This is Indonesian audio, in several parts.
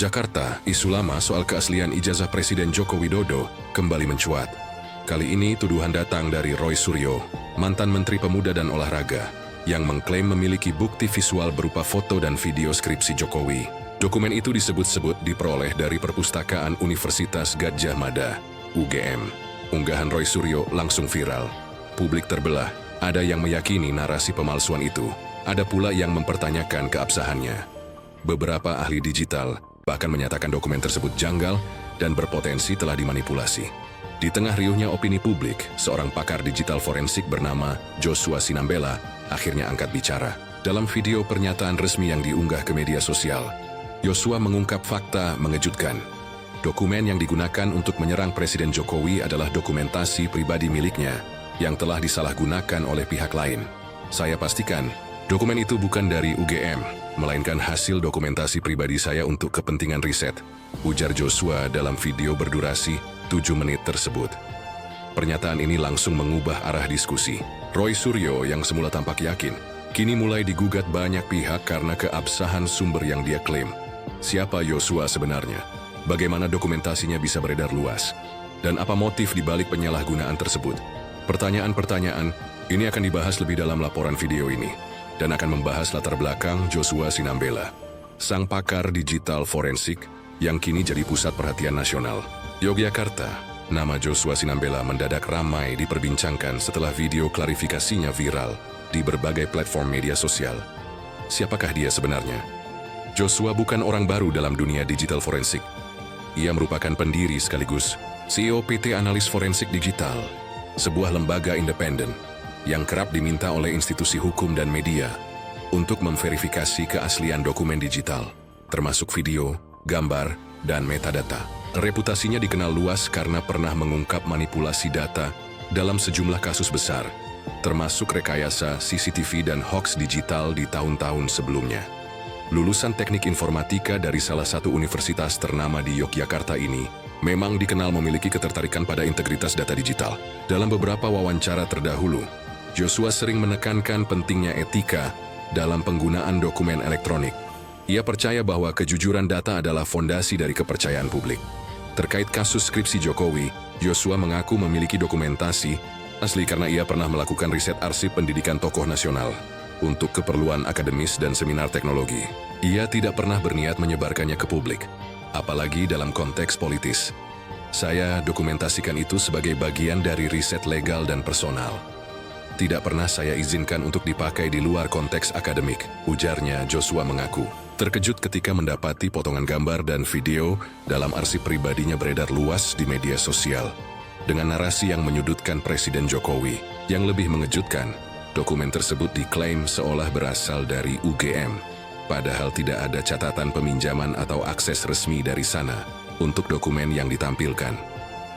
Jakarta, isu lama soal keaslian ijazah Presiden Joko Widodo kembali mencuat. Kali ini tuduhan datang dari Roy Suryo, mantan Menteri Pemuda dan Olahraga, yang mengklaim memiliki bukti visual berupa foto dan video skripsi Jokowi. Dokumen itu disebut-sebut diperoleh dari Perpustakaan Universitas Gadjah Mada, UGM. Unggahan Roy Suryo langsung viral. Publik terbelah, ada yang meyakini narasi pemalsuan itu, ada pula yang mempertanyakan keabsahannya. Beberapa ahli digital bahkan menyatakan dokumen tersebut janggal dan berpotensi telah dimanipulasi. Di tengah riuhnya opini publik, seorang pakar digital forensik bernama Joshua Sinambela akhirnya angkat bicara. Dalam video pernyataan resmi yang diunggah ke media sosial, Joshua mengungkap fakta mengejutkan. Dokumen yang digunakan untuk menyerang Presiden Jokowi adalah dokumentasi pribadi miliknya yang telah disalahgunakan oleh pihak lain. Saya pastikan, dokumen itu bukan dari UGM, melainkan hasil dokumentasi pribadi saya untuk kepentingan riset, ujar Joshua dalam video berdurasi 7 menit tersebut. Pernyataan ini langsung mengubah arah diskusi. Roy Suryo yang semula tampak yakin, kini mulai digugat banyak pihak karena keabsahan sumber yang dia klaim. Siapa Joshua sebenarnya? Bagaimana dokumentasinya bisa beredar luas? Dan apa motif dibalik penyalahgunaan tersebut? Pertanyaan-pertanyaan ini akan dibahas lebih dalam laporan video ini, dan akan membahas latar belakang Joshua Sinambela, sang pakar digital forensik yang kini jadi pusat perhatian nasional. Yogyakarta, nama Joshua Sinambela mendadak ramai diperbincangkan setelah video klarifikasinya viral di berbagai platform media sosial. Siapakah dia sebenarnya? Joshua bukan orang baru dalam dunia digital forensik. Ia merupakan pendiri sekaligus CEO PT Analis Forensik Digital, sebuah lembaga independen yang kerap diminta oleh institusi hukum dan media untuk memverifikasi keaslian dokumen digital, termasuk video, gambar, dan metadata. Reputasinya dikenal luas karena pernah mengungkap manipulasi data dalam sejumlah kasus besar, termasuk rekayasa CCTV dan hoax digital di tahun-tahun sebelumnya. Lulusan teknik informatika dari salah satu universitas ternama di Yogyakarta ini memang dikenal memiliki ketertarikan pada integritas data digital. Dalam beberapa wawancara terdahulu, Joshua sering menekankan pentingnya etika dalam penggunaan dokumen elektronik. Ia percaya bahwa kejujuran data adalah fondasi dari kepercayaan publik. Terkait kasus skripsi Jokowi, Joshua mengaku memiliki dokumentasi asli karena ia pernah melakukan riset arsip pendidikan tokoh nasional untuk keperluan akademis dan seminar teknologi. Ia tidak pernah berniat menyebarkannya ke publik, apalagi dalam konteks politis. Saya dokumentasikan itu sebagai bagian dari riset legal dan personal. Tidak pernah saya izinkan untuk dipakai di luar konteks akademik, ujarnya. Joshua mengaku terkejut ketika mendapati potongan gambar dan video dalam arsip pribadinya beredar luas di media sosial dengan narasi yang menyudutkan Presiden Jokowi. Yang lebih mengejutkan, dokumen tersebut diklaim seolah berasal dari UGM, padahal tidak ada catatan peminjaman atau akses resmi dari sana untuk dokumen yang ditampilkan.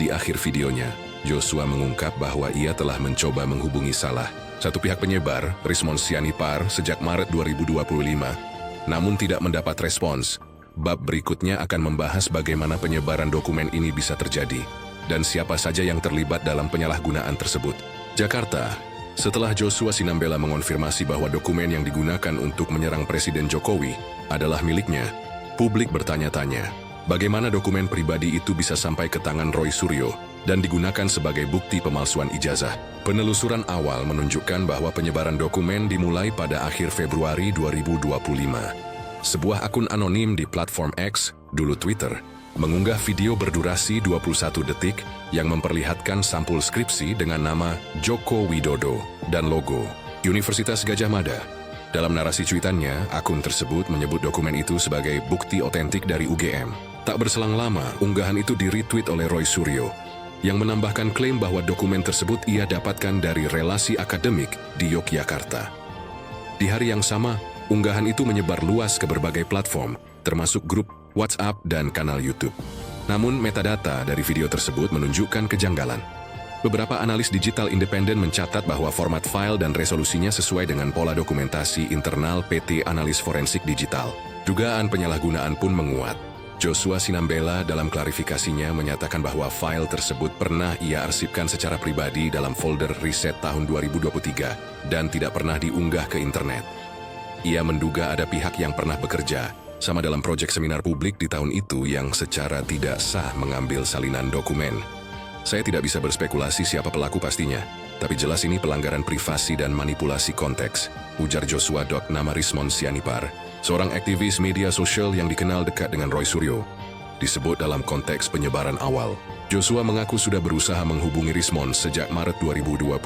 Di akhir videonya, Joshua mengungkap bahwa ia telah mencoba menghubungi salah satu pihak penyebar, Rismon Sianipar, sejak Maret 2025, namun tidak mendapat respons. Bab berikutnya akan membahas bagaimana penyebaran dokumen ini bisa terjadi, dan siapa saja yang terlibat dalam penyalahgunaan tersebut. Jakarta, setelah Joshua Sinambela mengonfirmasi bahwa dokumen yang digunakan untuk menyerang Presiden Jokowi adalah miliknya, publik bertanya-tanya, bagaimana dokumen pribadi itu bisa sampai ke tangan Roy Suryo dan digunakan sebagai bukti pemalsuan ijazah. Penelusuran awal menunjukkan bahwa penyebaran dokumen dimulai pada akhir Februari 2025. Sebuah akun anonim di platform X, dulu Twitter, mengunggah video berdurasi 21 detik yang memperlihatkan sampul skripsi dengan nama Joko Widodo dan logo Universitas Gadjah Mada. Dalam narasi cuitannya, akun tersebut menyebut dokumen itu sebagai bukti otentik dari UGM. Tak berselang lama, unggahan itu di-retweet oleh Roy Suryo, yang menambahkan klaim bahwa dokumen tersebut ia dapatkan dari relasi akademik di Yogyakarta. Di hari yang sama, unggahan itu menyebar luas ke berbagai platform, termasuk grup WhatsApp dan kanal YouTube. Namun, metadata dari video tersebut menunjukkan kejanggalan. Beberapa analis digital independen mencatat bahwa format file dan resolusinya sesuai dengan pola dokumentasi internal PT Analis Forensik Digital. Dugaan penyalahgunaan pun menguat. Joshua Sinambela dalam klarifikasinya menyatakan bahwa file tersebut pernah ia arsipkan secara pribadi dalam folder riset tahun 2023 dan tidak pernah diunggah ke internet. Ia menduga ada pihak yang pernah bekerja Sama dalam proyek seminar publik di tahun itu yang secara tidak sah mengambil salinan dokumen. Saya tidak bisa berspekulasi siapa pelaku pastinya, tapi jelas ini pelanggaran privasi dan manipulasi konteks, ujar Joshua Nama Rismon Sianipar, seorang aktivis media sosial yang dikenal dekat dengan Roy Suryo. Disebut dalam konteks penyebaran awal, Joshua mengaku sudah berusaha menghubungi Rismon sejak Maret 2025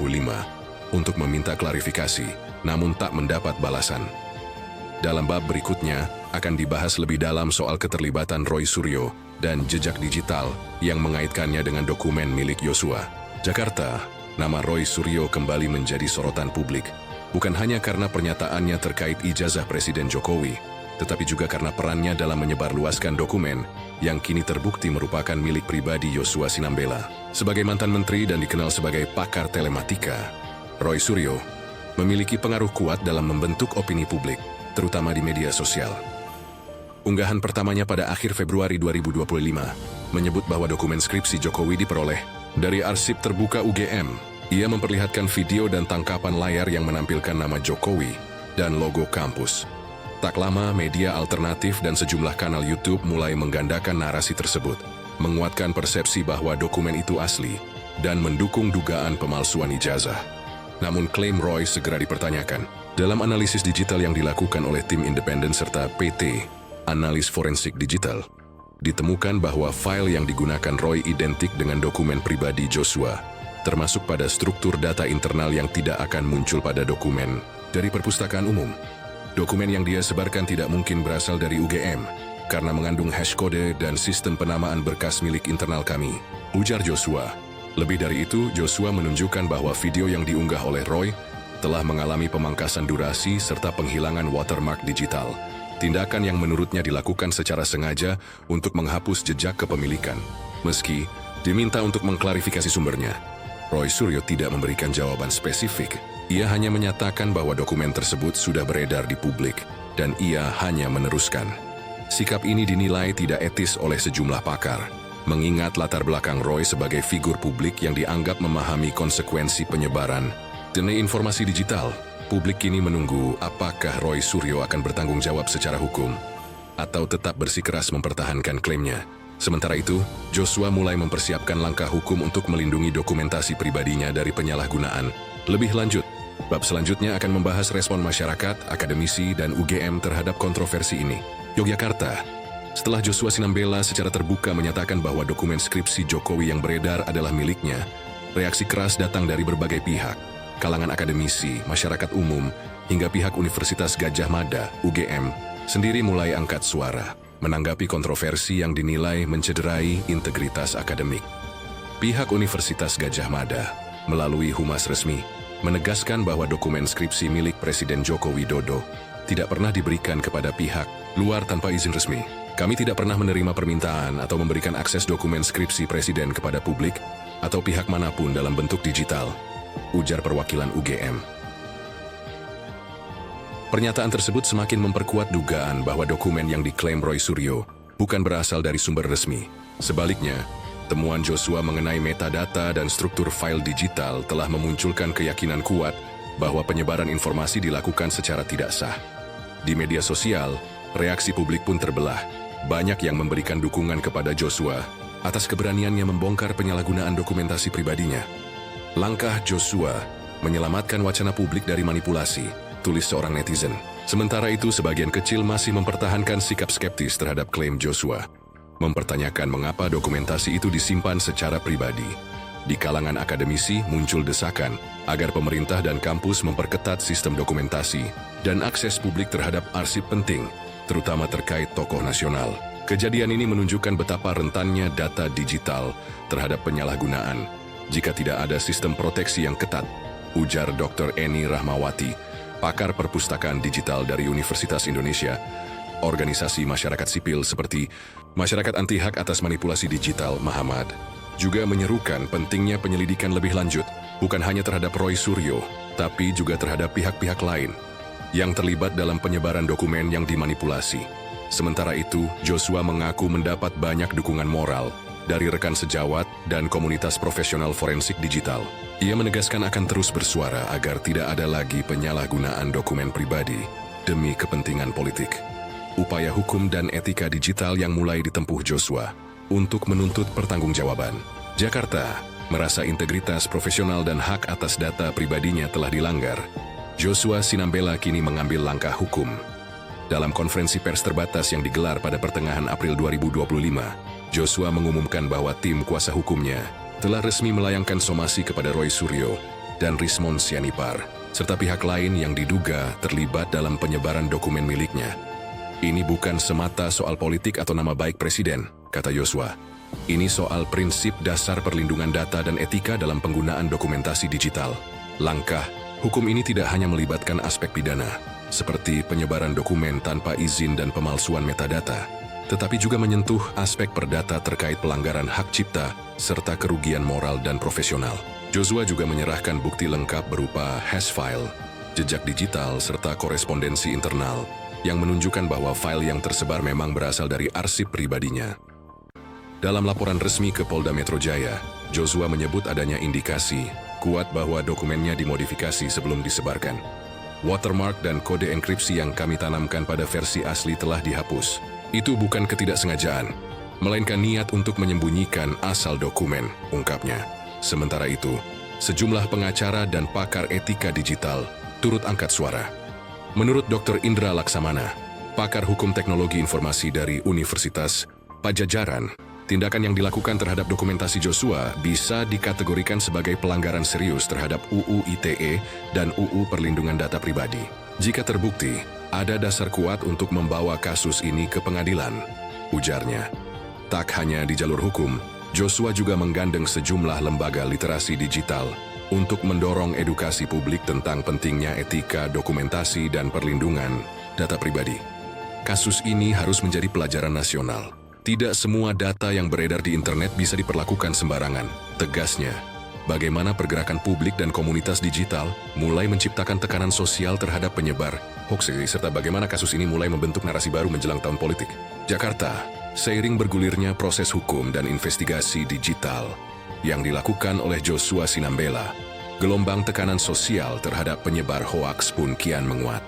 untuk meminta klarifikasi, namun tak mendapat balasan. Dalam bab berikutnya, akan dibahas lebih dalam soal keterlibatan Roy Suryo dan jejak digital yang mengaitkannya dengan dokumen milik Joshua. Jakarta, nama Roy Suryo kembali menjadi sorotan publik, bukan hanya karena pernyataannya terkait ijazah Presiden Jokowi, tetapi juga karena perannya dalam menyebarluaskan dokumen yang kini terbukti merupakan milik pribadi Joshua Sinambela. Sebagai mantan menteri dan dikenal sebagai pakar telematika, Roy Suryo memiliki pengaruh kuat dalam membentuk opini publik, terutama di media sosial. Unggahan pertamanya pada akhir Februari 2025 menyebut bahwa dokumen skripsi Jokowi diperoleh dari arsip terbuka UGM. Ia memperlihatkan video dan tangkapan layar yang menampilkan nama Jokowi dan logo kampus. Tak lama, media alternatif dan sejumlah kanal YouTube mulai menggandakan narasi tersebut, menguatkan persepsi bahwa dokumen itu asli dan mendukung dugaan pemalsuan ijazah. Namun klaim Roy segera dipertanyakan. Dalam analisis digital yang dilakukan oleh tim independen serta PT, Analis Forensik Digital, ditemukan bahwa file yang digunakan Roy identik dengan dokumen pribadi Joshua, termasuk pada struktur data internal yang tidak akan muncul pada dokumen dari perpustakaan umum. Dokumen yang dia sebarkan tidak mungkin berasal dari UGM, karena mengandung hash kode dan sistem penamaan berkas milik internal kami, ujar Joshua. Lebih dari itu, Joshua menunjukkan bahwa video yang diunggah oleh Roy telah mengalami pemangkasan durasi serta penghilangan watermark digital, tindakan yang menurutnya dilakukan secara sengaja untuk menghapus jejak kepemilikan. Meski diminta untuk mengklarifikasi sumbernya, Roy Suryo tidak memberikan jawaban spesifik. Ia hanya menyatakan bahwa dokumen tersebut sudah beredar di publik dan ia hanya meneruskan. Sikap ini dinilai tidak etis oleh sejumlah pakar, mengingat latar belakang Roy sebagai figur publik yang dianggap memahami konsekuensi penyebaran dan informasi digital. Publik kini menunggu apakah Roy Suryo akan bertanggung jawab secara hukum atau tetap bersikeras mempertahankan klaimnya. Sementara itu, Joshua mulai mempersiapkan langkah hukum untuk melindungi dokumentasi pribadinya dari penyalahgunaan. Lebih lanjut, bab selanjutnya akan membahas respon masyarakat, akademisi, dan UGM terhadap kontroversi ini. Yogyakarta, setelah Joshua Sinambela secara terbuka menyatakan bahwa dokumen skripsi Jokowi yang beredar adalah miliknya, reaksi keras datang dari berbagai pihak. Kalangan akademisi, masyarakat umum, hingga pihak Universitas Gadjah Mada, UGM, sendiri mulai angkat suara, menanggapi kontroversi yang dinilai mencederai integritas akademik. Pihak Universitas Gadjah Mada, melalui humas resmi, menegaskan bahwa dokumen skripsi milik Presiden Joko Widodo tidak pernah diberikan kepada pihak luar tanpa izin resmi. Kami tidak pernah menerima permintaan atau memberikan akses dokumen skripsi Presiden kepada publik atau pihak manapun dalam bentuk digital, ujar perwakilan UGM. Pernyataan tersebut semakin memperkuat dugaan bahwa dokumen yang diklaim Roy Suryo bukan berasal dari sumber resmi. Sebaliknya, temuan Joshua mengenai metadata dan struktur file digital telah memunculkan keyakinan kuat bahwa penyebaran informasi dilakukan secara tidak sah. Di media sosial, reaksi publik pun terbelah. Banyak yang memberikan dukungan kepada Joshua atas keberaniannya membongkar penyalahgunaan dokumentasi pribadinya. Langkah Joshua menyelamatkan wacana publik dari manipulasi, tulis seorang netizen. Sementara itu, sebagian kecil masih mempertahankan sikap skeptis terhadap klaim Joshua, mempertanyakan mengapa dokumentasi itu disimpan secara pribadi. Di kalangan akademisi muncul desakan agar pemerintah dan kampus memperketat sistem dokumentasi dan akses publik terhadap arsip penting, terutama terkait tokoh nasional. Kejadian ini menunjukkan betapa rentannya data digital terhadap penyalahgunaan jika tidak ada sistem proteksi yang ketat, ujar Dr. Eni Rahmawati, pakar perpustakaan digital dari Universitas Indonesia. Organisasi masyarakat sipil seperti Masyarakat Anti Hak Atas Manipulasi Digital (Mahamad) juga menyerukan pentingnya penyelidikan lebih lanjut, bukan hanya terhadap Roy Suryo, tapi juga terhadap pihak-pihak lain yang terlibat dalam penyebaran dokumen yang dimanipulasi. Sementara itu, Joshua mengaku mendapat banyak dukungan moral dari rekan sejawat dan komunitas profesional forensik digital. Ia menegaskan akan terus bersuara agar tidak ada lagi penyalahgunaan dokumen pribadi demi kepentingan politik. upaya hukum dan etika digital yang mulai ditempuh Joshua untuk menuntut pertanggungjawaban. Jakarta merasa integritas profesional dan hak atas data pribadinya telah dilanggar. Joshua Sinambela kini mengambil langkah hukum. Dalam konferensi pers terbatas yang digelar pada pertengahan April 2025, Joshua mengumumkan bahwa tim kuasa hukumnya telah resmi melayangkan somasi kepada Roy Suryo dan Rismond Sianipar, serta pihak lain yang diduga terlibat dalam penyebaran dokumen miliknya. Ini bukan semata soal politik atau nama baik presiden, kata Joshua. Ini soal prinsip dasar perlindungan data dan etika dalam penggunaan dokumentasi digital. Langkah hukum ini tidak hanya melibatkan aspek pidana, seperti penyebaran dokumen tanpa izin dan pemalsuan metadata, tetapi juga menyentuh aspek perdata terkait pelanggaran hak cipta serta kerugian moral dan profesional. Joshua juga menyerahkan bukti lengkap berupa hash file, jejak digital, serta korespondensi internal yang menunjukkan bahwa file yang tersebar memang berasal dari arsip pribadinya. Dalam laporan resmi ke Polda Metro Jaya, Joshua menyebut adanya indikasi kuat bahwa dokumennya dimodifikasi sebelum disebarkan. Watermark dan kode enkripsi yang kami tanamkan pada versi asli telah dihapus. Itu bukan ketidaksengajaan, melainkan niat untuk menyembunyikan asal dokumen, ungkapnya. Sementara itu, sejumlah pengacara dan pakar etika digital turut angkat suara. Menurut Dr. Indra Laksamana, pakar hukum teknologi informasi dari Universitas Pajajaran, tindakan yang dilakukan terhadap dokumentasi Joshua bisa dikategorikan sebagai pelanggaran serius terhadap UU ITE dan UU Perlindungan Data Pribadi. Jika terbukti, ada dasar kuat untuk membawa kasus ini ke pengadilan, ujarnya. Tak hanya di jalur hukum, Joshua juga menggandeng sejumlah lembaga literasi digital untuk mendorong edukasi publik tentang pentingnya etika dokumentasi dan perlindungan data pribadi. Kasus ini harus menjadi pelajaran nasional. Tidak semua data yang beredar di internet bisa diperlakukan sembarangan, tegasnya. Bagaimana pergerakan publik dan komunitas digital mulai menciptakan tekanan sosial terhadap penyebar hoax, serta bagaimana kasus ini mulai membentuk narasi baru menjelang tahun politik. Jakarta, seiring bergulirnya proses hukum dan investigasi digital yang dilakukan oleh Joshua Sinambela, gelombang tekanan sosial terhadap penyebar hoaks pun kian menguat.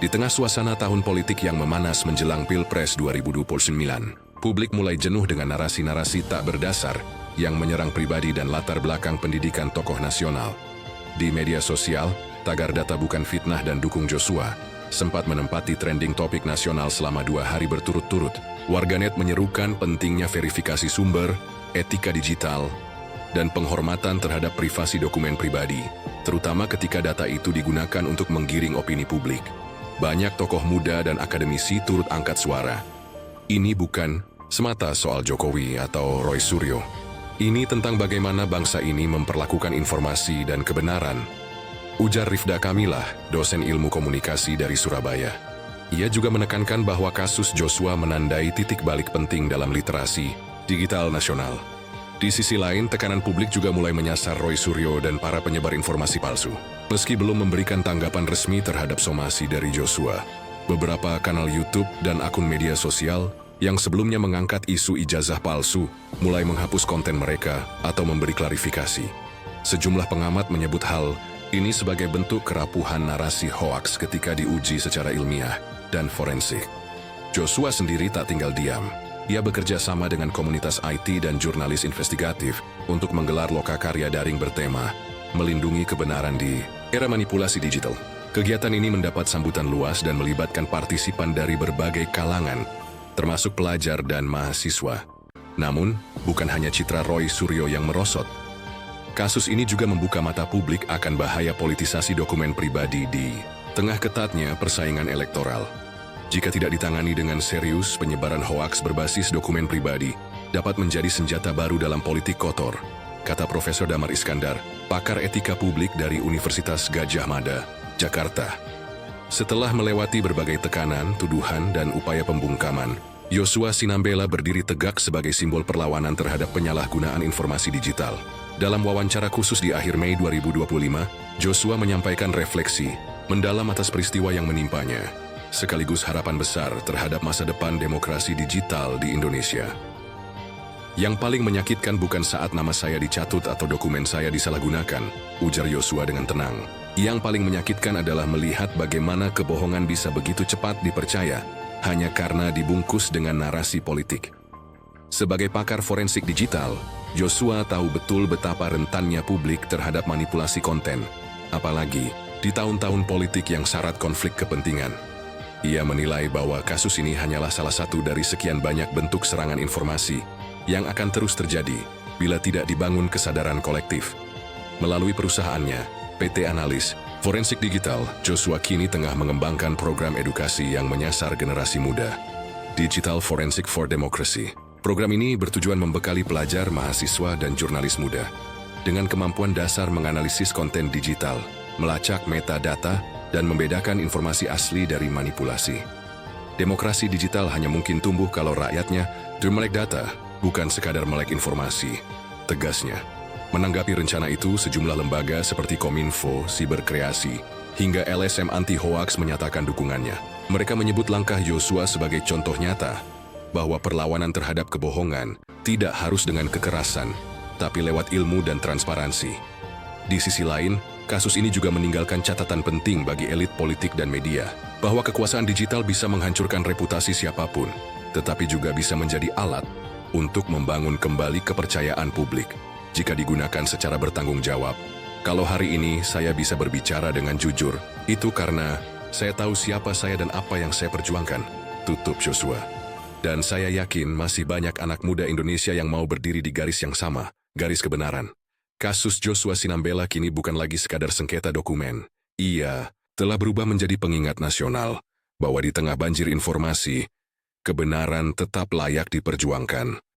Di tengah suasana tahun politik yang memanas menjelang Pilpres 2029, publik mulai jenuh dengan narasi-narasi tak berdasar yang menyerang pribadi dan latar belakang pendidikan tokoh nasional. Di media sosial, tagar data bukan fitnah dan dukung Joshua sempat menempati trending topik nasional selama 2 hari berturut-turut. Warganet menyerukan pentingnya verifikasi sumber, etika digital, dan penghormatan terhadap privasi dokumen pribadi, terutama ketika data itu digunakan untuk menggiring opini publik. Banyak tokoh muda dan akademisi turut angkat suara. Ini bukan semata soal Jokowi atau Roy Suryo. Ini tentang bagaimana bangsa ini memperlakukan informasi dan kebenaran, ujar Rifda Kamilah, dosen ilmu komunikasi dari Surabaya. Ia juga menekankan bahwa kasus Joshua menandai titik balik penting dalam literasi digital nasional. Di sisi lain, tekanan publik juga mulai menyasar Roy Suryo dan para penyebar informasi palsu. Meski belum memberikan tanggapan resmi terhadap somasi dari Joshua, beberapa kanal YouTube dan akun media sosial yang sebelumnya mengangkat isu ijazah palsu mulai menghapus konten mereka atau memberi klarifikasi. Sejumlah pengamat menyebut hal ini sebagai bentuk kerapuhan narasi hoaks ketika diuji secara ilmiah dan forensik. Joshua sendiri tak tinggal diam. Ia bekerja sama dengan komunitas IT dan jurnalis investigatif untuk menggelar lokakarya daring bertema melindungi kebenaran di era manipulasi digital. Kegiatan ini mendapat sambutan luas dan melibatkan partisipan dari berbagai kalangan, termasuk pelajar dan mahasiswa. Namun, bukan hanya citra Roy Suryo yang merosot. Kasus ini juga membuka mata publik akan bahaya politisasi dokumen pribadi di tengah ketatnya persaingan elektoral. Jika tidak ditangani dengan serius, penyebaran hoaks berbasis dokumen pribadi dapat menjadi senjata baru dalam politik kotor, kata Profesor Damar Iskandar, pakar etika publik dari Universitas Gadjah Mada, Jakarta. Setelah melewati berbagai tekanan, tuduhan, dan upaya pembungkaman, Joshua Sinambela berdiri tegak sebagai simbol perlawanan terhadap penyalahgunaan informasi digital. Dalam wawancara khusus di akhir Mei 2025, Joshua menyampaikan refleksi mendalam atas peristiwa yang menimpanya, sekaligus harapan besar terhadap masa depan demokrasi digital di Indonesia. Yang paling menyakitkan bukan saat nama saya dicatut atau dokumen saya disalahgunakan, ujar Joshua dengan tenang. Yang paling menyakitkan adalah melihat bagaimana kebohongan bisa begitu cepat dipercaya hanya karena dibungkus dengan narasi politik. Sebagai pakar forensik digital, Joshua tahu betul betapa rentannya publik terhadap manipulasi konten, apalagi di tahun-tahun politik yang syarat konflik kepentingan. Ia menilai bahwa kasus ini hanyalah salah satu dari sekian banyak bentuk serangan informasi yang akan terus terjadi bila tidak dibangun kesadaran kolektif. Melalui perusahaannya, PT Analis Forensik Digital, Joshua kini tengah mengembangkan program edukasi yang menyasar generasi muda. Digital Forensic for Democracy. Program ini bertujuan membekali pelajar, mahasiswa, dan jurnalis muda dengan kemampuan dasar menganalisis konten digital, melacak metadata, dan membedakan informasi asli dari manipulasi. Demokrasi digital hanya mungkin tumbuh kalau rakyatnya melek data, bukan sekadar melek informasi, tegasnya. Menanggapi rencana itu, sejumlah lembaga seperti Kominfo, Siberkreasi, hingga LSM Anti-Hoax menyatakan dukungannya. Mereka menyebut langkah Joshua sebagai contoh nyata bahwa perlawanan terhadap kebohongan tidak harus dengan kekerasan, tapi lewat ilmu dan transparansi. Di sisi lain, kasus ini juga meninggalkan catatan penting bagi elit politik dan media, bahwa kekuasaan digital bisa menghancurkan reputasi siapapun, tetapi juga bisa menjadi alat untuk membangun kembali kepercayaan publik jika digunakan secara bertanggung jawab. Kalau hari ini saya bisa berbicara dengan jujur, itu karena saya tahu siapa saya dan apa yang saya perjuangkan, tutup Joshua. Dan saya yakin masih banyak anak muda Indonesia yang mau berdiri di garis yang sama, garis kebenaran. Kasus Joshua Sinambela kini bukan lagi sekadar sengketa dokumen. Ia telah berubah menjadi pengingat nasional bahwa di tengah banjir informasi, kebenaran tetap layak diperjuangkan.